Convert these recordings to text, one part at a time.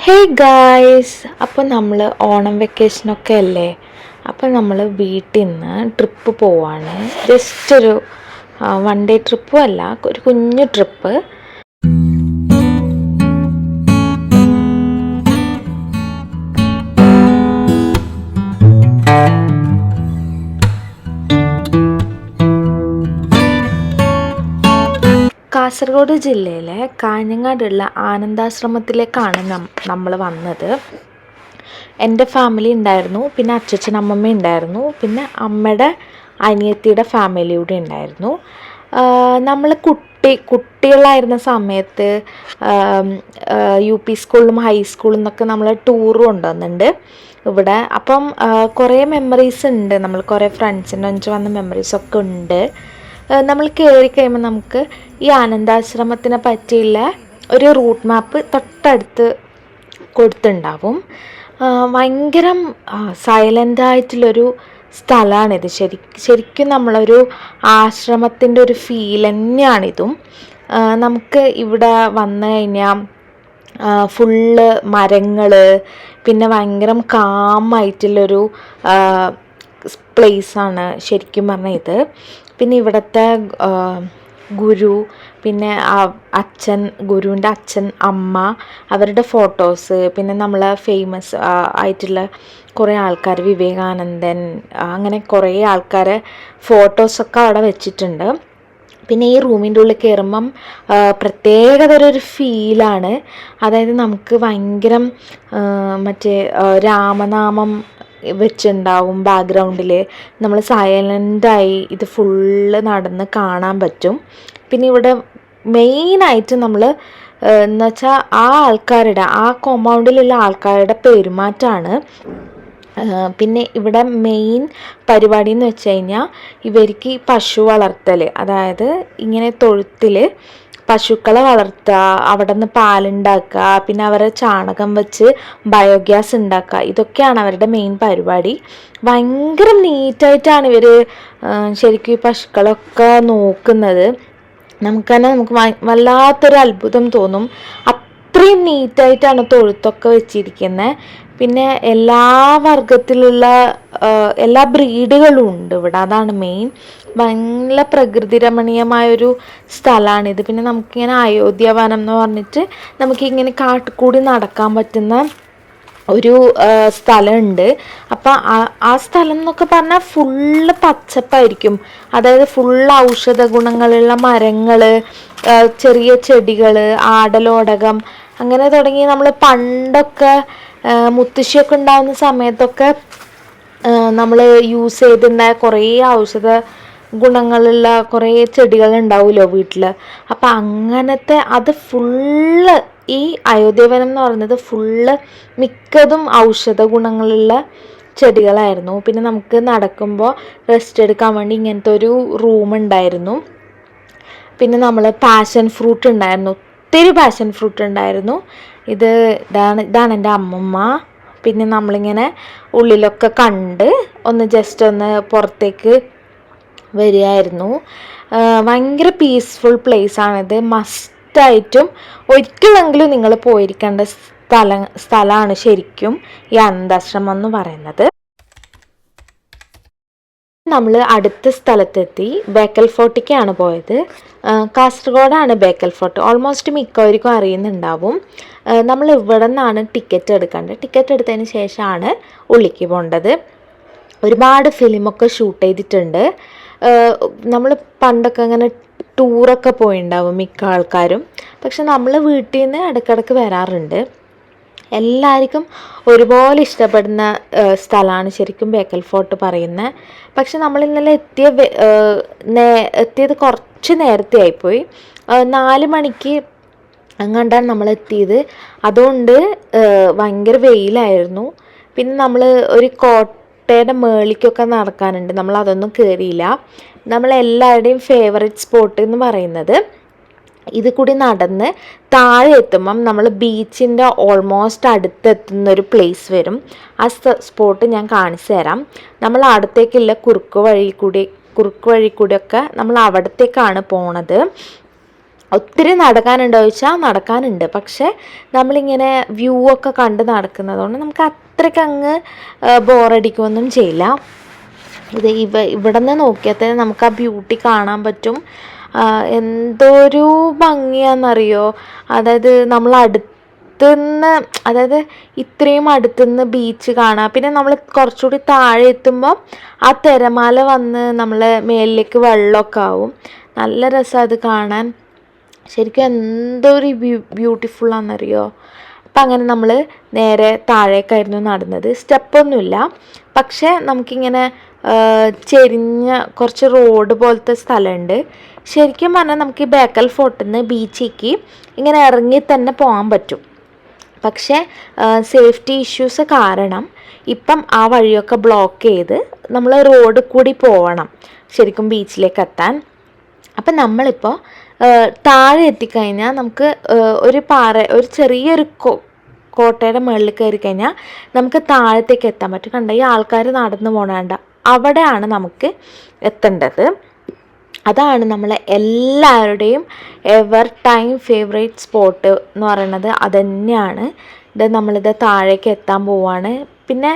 Hey guys, അപ്പോൾ നമ്മൾ ഓണം വെക്കേഷനൊക്കെ അല്ലേ. അപ്പോൾ നമ്മൾ വീട്ടിൽ നിന്ന് ട്രിപ്പ് പോവാണ്. ജസ്റ്റ് ഒരു വൺ ഡേ ട്രിപ്പും അല്ല, ഒരു കുഞ്ഞു ട്രിപ്പ്. കാസർഗോഡ് ജില്ലയിലെ കാഞ്ഞങ്ങാടുള്ള ആനന്ദാശ്രമത്തിലേക്കാണ് നമ്മൾ വന്നത്. എൻ്റെ ഫാമിലി ഉണ്ടായിരുന്നു, പിന്നെ അച്ഛൻ അമ്മമ്മ ഉണ്ടായിരുന്നു, പിന്നെ അമ്മയുടെ അനിയത്തിയുടെ ഫാമിലി കൂടി ഉണ്ടായിരുന്നു. നമ്മൾ കുട്ടികളായിരുന്ന സമയത്ത് UP സ്കൂളിലും ഹൈസ്കൂളിൽ നിന്നൊക്കെ നമ്മൾ ടൂർ കൊണ്ടുവന്നിട്ടുണ്ട് ഇവിടെ. അപ്പം കുറേ മെമ്മറീസ് ഉണ്ട്, നമ്മൾ കുറേ ഫ്രണ്ട്സിൻ്റെ ഒന്നിച്ച് വന്ന മെമ്മറീസൊക്കെ ഉണ്ട്. നമ്മൾ കയറി കഴിയുമ്പോൾ നമുക്ക് ഈ ആനന്ദാശ്രമത്തിനെ പറ്റിയുള്ള ഒരു റൂട്ട് മാപ്പ് തൊട്ടടുത്ത് കൊടുത്തിട്ടുണ്ടാവും. ഭയങ്കര സൈലൻ്റായിട്ടുള്ളൊരു സ്ഥലമാണിത്. ശരിക്കും നമ്മളൊരു ആശ്രമത്തിൻ്റെ ഒരു ഫീൽ തന്നെയാണിതും. നമുക്ക് ഇവിടെ വന്നു കഴിഞ്ഞാൽ ഫുള്ള് മരങ്ങൾ, പിന്നെ ഭയങ്കര കാമായിട്ടുള്ളൊരു പ്ലേസാണ് ശരിക്കും പറഞ്ഞാൽ ഇത്. പിന്നെ ഇവിടുത്തെ ഗുരു, പിന്നെ ഗുരുവിൻ്റെ അച്ഛൻ, അമ്മ, അവരുടെ ഫോട്ടോസ്, പിന്നെ നമ്മൾ ഫേമസ് ആയിട്ടുള്ള കുറേ ആൾക്കാർ, വിവേകാനന്ദൻ, അങ്ങനെ കുറേ ആൾക്കാരെ ഫോട്ടോസൊക്കെ അവിടെ വെച്ചിട്ടുണ്ട്. പിന്നെ ഈ റൂമിൻ്റെ ഉള്ളിൽ കയറുമ്പം പ്രത്യേകതരം ഒരു ഫീലാണ്. അതായത് നമുക്ക് ഭയങ്കര മറ്റേ രാമനാമം വെച്ചിട്ടുണ്ടാവും ബാക്ക്ഗ്രൗണ്ടിൽ. നമ്മൾ സൈലൻ്റായി ഇത് ഫുള്ള് നടന്ന് കാണാൻ പറ്റും. പിന്നെ ഇവിടെ മെയിനായിട്ട് നമ്മൾ എന്നുവെച്ചാൽ ആ കോമ്പൗണ്ടിലുള്ള ആൾക്കാരുടെ പെരുമാറ്റമാണ്. പിന്നെ ഇവിടെ മെയിൻ പരിപാടി എന്ന് വെച്ച് കഴിഞ്ഞാൽ ഇവർക്ക് പശു വളർത്തൽ, അതായത് ഇങ്ങനെ തൊഴുത്തിൽ പശുക്കളെ വളർത്തുക, അവിടെ നിന്ന് പാലുണ്ടാക്കുക, പിന്നെ അവരെ ചാണകം വെച്ച് ബയോഗ്യാസ് ഉണ്ടാക്കുക, ഇതൊക്കെയാണ് അവരുടെ മെയിൻ പരിപാടി. ഭയങ്കര നീറ്റായിട്ടാണ് ഇവർ ശരിക്കും ഈ പശുക്കളൊക്കെ നോക്കുന്നത്. നമുക്ക് വല്ലാത്തൊരു അത്ഭുതം തോന്നും. അത്രയും നീറ്റായിട്ടാണ് തൊഴുത്തൊക്കെ വെച്ചിരിക്കുന്നത്. പിന്നെ എല്ലാ വർഗത്തിലുള്ള എല്ലാ ബ്രീഡുകളും ഉണ്ട് ഇവിടെ, അതാണ് മെയിൻ. ഭയങ്കര പ്രകൃതി രമണീയമായൊരു സ്ഥലമാണിത്. പിന്നെ നമുക്കിങ്ങനെ അയോധ്യ വനം എന്ന് പറഞ്ഞിട്ട് നമുക്കിങ്ങനെ കാട്ടിൽക്കൂടി നടക്കാൻ പറ്റുന്ന ഒരു സ്ഥലമുണ്ട്. അപ്പം ആ സ്ഥലം എന്നൊക്കെ പറഞ്ഞാൽ ഫുള്ള് പച്ചപ്പായിരിക്കും. അതായത് ഫുള്ള് ഔഷധ ഗുണങ്ങളുള്ള മരങ്ങൾ, ചെറിയ ചെടികൾ, ആടലോടകം, അങ്ങനെ തുടങ്ങി നമ്മൾ പണ്ടൊക്കെ മുത്തശ്ശിയൊക്കെ ഉണ്ടാകുന്ന സമയത്തൊക്കെ നമ്മൾ യൂസ് ചെയ്തിട്ടുണ്ടായ കുറേ ഔഷധ ഗുണങ്ങളുള്ള കുറേ ചെടികൾ ഉണ്ടാവുമല്ലോ വീട്ടിൽ. അപ്പം അങ്ങനത്തെ അത് ഫുള്ള് ഈ അയോധ്യവനം എന്ന് പറയുന്നത് ഫുള്ള് മിക്കതും ഔഷധ ഗുണങ്ങളുള്ള ചെടികളായിരുന്നു. പിന്നെ നമുക്ക് നടക്കുമ്പോൾ റെസ്റ്റ് എടുക്കാൻ വേണ്ടി ഇങ്ങനത്തെ ഒരു റൂം ഉണ്ടായിരുന്നു. പിന്നെ നമ്മൾ പാഷൻ ഫ്രൂട്ട് ഉണ്ടായിരുന്നു, ഒത്തിരി പാഷൻ ഫ്രൂട്ട് ഉണ്ടായിരുന്നു. ഇതാണ് എൻ്റെ അമ്മമ്മ. പിന്നെ നമ്മളിങ്ങനെ ഉള്ളിലൊക്കെ കണ്ട് ജസ്റ്റ് ഒന്ന് പുറത്തേക്ക് വരികയായിരുന്നു. ഭയങ്കര പീസ്ഫുൾ പ്ലേസാണിത്. മസ്റ്റായിട്ടും ഒരിക്കലെങ്കിലും നിങ്ങൾ പോയിരിക്കേണ്ട സ്ഥലമാണ് ശരിക്കും ഈ അനന്താശ്രമം എന്ന് പറയുന്നത്. നമ്മൾ അടുത്ത സ്ഥലത്തെത്തി. ബേക്കൽ ഫോർട്ടിക്കാണ് പോയത്. കാസർഗോഡാണ് ബേക്കൽ ഫോർട്ട്. ഓൾമോസ്റ്റ് മിക്കവർക്കും അറിയുന്നുണ്ടാവും. നമ്മൾ ഇവിടെ നിന്നാണ് ടിക്കറ്റ് എടുക്കേണ്ടത്. ടിക്കറ്റ് എടുത്തതിന് ശേഷമാണ് ഉള്ളിലേക്ക് പോകേണ്ടത്. ഒരുപാട് ഫിലിമൊക്കെ ഷൂട്ട് ചെയ്തിട്ടുണ്ട്. നമ്മൾ പണ്ടൊക്കെ അങ്ങനെ ടൂറൊക്കെ പോയിട്ടുണ്ടാവും മിക്ക ആൾക്കാരും. പക്ഷെ നമ്മൾ വീട്ടിൽ നിന്ന് ഇടയ്ക്കിടയ്ക്ക് വരാറുണ്ട്. എല്ലാവർക്കും ഒരുപോലെ ഇഷ്ടപ്പെടുന്ന സ്ഥലമാണ് ശരിക്കും ബേക്കൽ ഫോർട്ട് പറയുന്നത്. പക്ഷെ നമ്മൾ ഇന്നലെ എത്തിയത് കുറച്ച് നേരത്തെ ആയിപ്പോയി. 4 മണിക്ക് അങ്ങാണ്ടാണ് നമ്മൾ എത്തിയത്. അതുകൊണ്ട് ഭയങ്കര വെയിലായിരുന്നു. പിന്നെ നമ്മൾ ഒരു കോട്ടയുടെ മേളിക്കൊക്കെ നടക്കാനുണ്ട്, നമ്മൾ അതൊന്നും കയറിയില്ല. നമ്മളെല്ലാവരുടെയും ഫേവറേറ്റ് സ്പോട്ട് എന്ന് പറയുന്നത് ഇത് കൂടി നടന്ന് താഴെ എത്തുമ്പം നമ്മൾ ബീച്ചിൻ്റെ ഓൾമോസ്റ്റ് അടുത്തെത്തുന്നൊരു പ്ലേസ് വരും. ആ സ്പോട്ട് ഞാൻ കാണിച്ചു തരാം. നമ്മൾ അടുത്തേക്കുള്ള കുറുക്ക് വഴി കൂടിയൊക്കെ നമ്മൾ അവിടത്തേക്കാണ് പോണത്. ഒത്തിരി നടക്കാനുണ്ടോ ചോദിച്ചാൽ നടക്കാനുണ്ട്, പക്ഷേ നമ്മളിങ്ങനെ വ്യൂ ഒക്കെ കണ്ട് നടക്കുന്നതുകൊണ്ട് നമുക്ക് അത്രയ്ക്ക് അങ്ങ് ബോറടിക്കുകയൊന്നും ചെയ്യില്ല. ഇത് ഇവിടെ നിന്ന് നോക്കിയാൽ തന്നെ നമുക്ക് ആ ബ്യൂട്ടി കാണാൻ പറ്റും. എന്തൊരു ഭംഗിയാണെന്നറിയോ. അതായത് നമ്മൾ അടുത്തുനിന്ന്, അതായത് ഇത്രയും അടുത്തുനിന്ന് ബീച്ച് കാണാം. പിന്നെ നമ്മൾ കുറച്ചുകൂടി താഴെ എത്തുമ്പോൾ ആ തിരമാല വന്ന് നമ്മളെ മേലിലേക്ക് വെള്ളമൊക്കെ ആവും. നല്ല രസമാണ് അത് കാണാൻ. ശരിക്കും എന്തൊരു ബ്യൂട്ടിഫുള്ളാണെന്നറിയോ. അപ്പം അങ്ങനെ നമ്മൾ നേരെ താഴേക്കായിരുന്നു നടന്നത്. സ്റ്റെപ്പൊന്നുമില്ല, പക്ഷേ നമുക്കിങ്ങനെ ചെരിഞ്ഞ കുറച്ച് റോഡ് പോലത്തെ സ്ഥലമുണ്ട്. ശരിക്കും പറഞ്ഞാൽ നമുക്ക് ഈ ബേക്കൽ ഫോർട്ടിൽ നിന്ന് ബീച്ചിലേക്ക് ഇങ്ങനെ ഇറങ്ങി തന്നെ പോകാൻ പറ്റും. പക്ഷേ സേഫ്റ്റി ഇഷ്യൂസ് കാരണം ഇപ്പം ആ വഴിയൊക്കെ ബ്ലോക്ക് ചെയ്ത് നമ്മൾ റോഡ് കൂടി പോകണം ശരിക്കും ബീച്ചിലേക്ക് എത്താൻ. അപ്പം നമ്മളിപ്പോൾ താഴെ എത്തിക്കഴിഞ്ഞാൽ നമുക്ക് ഒരു ചെറിയൊരു കോട്ടയുടെ മുകളിൽ കയറി കഴിഞ്ഞാൽ നമുക്ക് താഴത്തേക്ക് എത്താൻ പറ്റും. കണ്ട ഈ ആൾക്കാർ നടന്നു പോകണേണ്ട അവിടെയാണ് നമുക്ക് എത്തേണ്ടത്. അതാണ് നമ്മളെ എല്ലാവരുടെയും എവർ ടൈം ഫേവറേറ്റ് സ്പോട്ട് എന്ന് പറയുന്നത് അത് തന്നെയാണ്. നമ്മളിത് താഴേക്ക് എത്താൻ പോവാണ്. പിന്നെ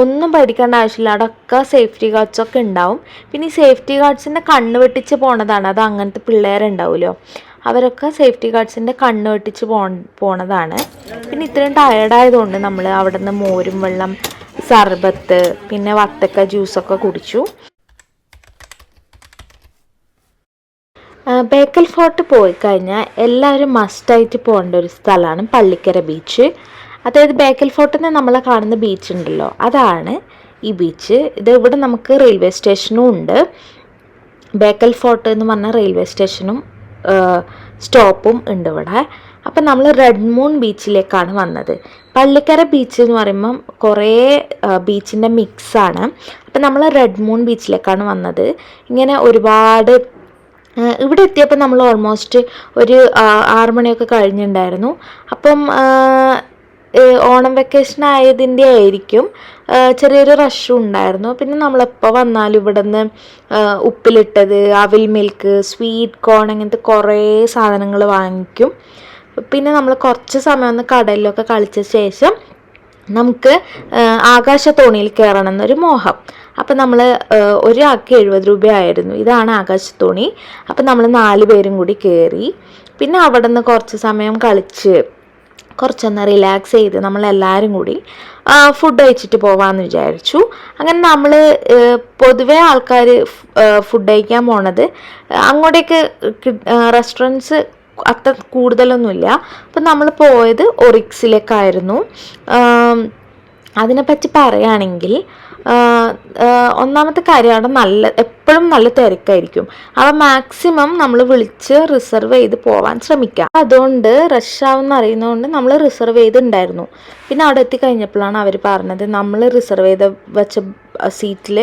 ഒന്നും പേടിക്കേണ്ട ആവശ്യമില്ല, അവിടെയൊക്കെ സേഫ്റ്റി ഗാർഡ്സൊക്കെ ഉണ്ടാവും. പിന്നെ ഈ സേഫ്റ്റി ഗാർഡ്സിൻ്റെ കണ്ണ് വെട്ടിച്ച് പോണതാണ്. അത് അങ്ങനത്തെ പിള്ളേരുണ്ടാവുമല്ലോ, അവരൊക്കെ സേഫ്റ്റി ഗാർഡ്സിൻ്റെ കണ്ണ് വെട്ടിച്ച് പോണതാണ്. പിന്നെ ഇത്രയും ടയർഡായതുകൊണ്ട് നമ്മൾ അവിടെ നിന്ന് മോരും വെള്ളം, സർബത്ത്, പിന്നെ വത്തക്ക ജ്യൂസൊക്കെ കുടിച്ചു. ബേക്കൽ ഫോർട്ട് പോയി കഴിഞ്ഞാൽ എല്ലാവരും മസ്റ്റായിട്ട് പോകേണ്ട ഒരു സ്ഥലമാണ് പള്ളിക്കര ബീച്ച്. അതായത് ബേക്കൽ ഫോർട്ടിൽ നിന്ന് നമ്മളെ കാണുന്ന ബീച്ച് ഉണ്ടല്ലോ, അതാണ് ഈ ബീച്ച്. ഇവിടെ നമുക്ക് റെയിൽവേ സ്റ്റേഷനും ഉണ്ട്. ബേക്കൽ ഫോർട്ട് എന്ന് പറഞ്ഞ റെയിൽവേ സ്റ്റേഷനും സ്റ്റോപ്പും ഉണ്ട് ഇവിടെ. അപ്പം നമ്മൾ റെഡ് മൂൺ ബീച്ചിലേക്കാണ് വന്നത്. പള്ളിക്കര ബീച്ച് എന്ന് പറയുമ്പം കുറേ ബീച്ചിൻ്റെ മിക്സാണ്. അപ്പം നമ്മൾ റെഡ് മൂൺ ബീച്ചിലേക്കാണ് വന്നത്. ഇങ്ങനെ ഒരുപാട് ഇവിടെ എത്തിയപ്പോൾ നമ്മൾ ഓൾമോസ്റ്റ് ഒരു 6 മണിയൊക്കെ കഴിഞ്ഞിട്ടുണ്ടായിരുന്നു. അപ്പം ഓണം വെക്കേഷൻ ആയതിൻ്റെ ആയിരിക്കും ചെറിയൊരു റഷും ഉണ്ടായിരുന്നു. പിന്നെ നമ്മളെപ്പോൾ വന്നാലും ഇവിടെ നിന്ന് ഉപ്പിലിട്ടത്, അവിൽ മിൽക്ക്, സ്വീറ്റ് കോൺ, അങ്ങനത്തെ കുറേ സാധനങ്ങൾ വാങ്ങിക്കും. പിന്നെ നമ്മൾ കുറച്ച് സമയം ഒന്ന് കടലിലൊക്കെ കളിച്ച ശേഷം നമുക്ക് ആകാശത്തോണിയിൽ കയറണം എന്നൊരു മോഹം. അപ്പം നമ്മൾ ഒരാൾക്ക് 70 രൂപയായിരുന്നു. ഇതാണ് ആകാശത്തോണി. അപ്പം നമ്മൾ 4 പേരും കൂടി കയറി. പിന്നെ അവിടെ നിന്ന് കുറച്ച് സമയം കളിച്ച് കുറച്ചൊന്ന് റിലാക്സ് ചെയ്ത് നമ്മളെല്ലാവരും കൂടി ഫുഡ് കഴിച്ചിട്ട് പോകാമെന്ന് വിചാരിച്ചു. അങ്ങനെ നമ്മൾ പൊതുവേ ആൾക്കാർ ഫുഡ് കഴിക്കാൻ പോണത് അങ്ങോട്ടേക്ക് റെസ്റ്റോറൻറ്റ്സ് അത്ര കൂടുതലൊന്നുമില്ല. അപ്പം നമ്മൾ പോയത് ഒറിക്സിലേക്കായിരുന്നു. അതിനെപ്പറ്റി പറയുകയാണെങ്കിൽ ഒന്നാമത്തെ കാര്യം അവിടെ എപ്പോഴും നല്ല തിരക്കായിരിക്കും. അവ മാക്സിമം നമ്മൾ വിളിച്ച് റിസർവ് ചെയ്ത് പോകാൻ ശ്രമിക്കുക. അതുകൊണ്ട് റഷാവെന്ന് അറിയുന്നതുകൊണ്ട് നമ്മൾ റിസർവ് ചെയ്തിട്ടുണ്ടായിരുന്നു. പിന്നെ അവിടെ എത്തിക്കഴിഞ്ഞപ്പോഴാണ് അവർ പറഞ്ഞത് നമ്മൾ റിസർവ് ചെയ്ത് വെച്ച സീറ്റിൽ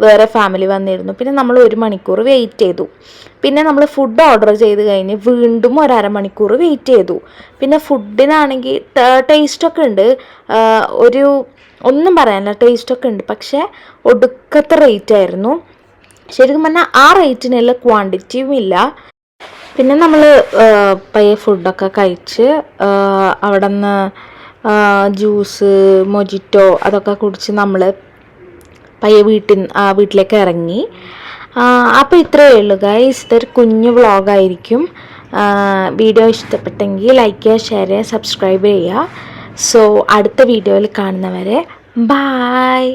വേറെ ഫാമിലി വന്നിരുന്നു. പിന്നെ നമ്മൾ 1 മണിക്കൂർ വെയിറ്റ് ചെയ്തു. പിന്നെ നമ്മൾ ഫുഡ് ഓർഡർ ചെയ്ത് കഴിഞ്ഞ് വീണ്ടും 1/2 മണിക്കൂർ വെയിറ്റ് ചെയ്തു. പിന്നെ ഫുഡിനാണെങ്കിൽ ടേസ്റ്റൊക്കെ ഉണ്ട്, ഒന്നും പറയാനില്ല, ടേസ്റ്റൊക്കെ ഉണ്ട്. പക്ഷേ ഒടുക്കത്തെ റേറ്റ് ആയിരുന്നു. ശരിക്കും പറഞ്ഞാൽ ആ റേറ്റിനുള്ള ക്വാണ്ടിറ്റിയും ഇല്ല. പിന്നെ നമ്മൾ പയ്യെ ഫുഡൊക്കെ കഴിച്ച് അവിടെ നിന്ന് ജ്യൂസ്, മൊജിറ്റോ അതൊക്കെ കുടിച്ച് നമ്മൾ പയ്യെ വീട്ടിലേക്ക് ഇറങ്ങി. അപ്പോൾ ഇത്രയേ ഉള്ളൂ ഗൈസ്. ഇതൊരു കുഞ്ഞു വ്ളോഗായിരിക്കും. വീഡിയോ ഇഷ്ടപ്പെട്ടെങ്കിൽ ലൈക്ക് ചെയ്യുക, ഷെയർ ചെയ്യുക, സബ്സ്ക്രൈബ് ചെയ്യുക. സോ അടുത്ത വീഡിയോയിൽ കാണുന്നവരെ ബായ്.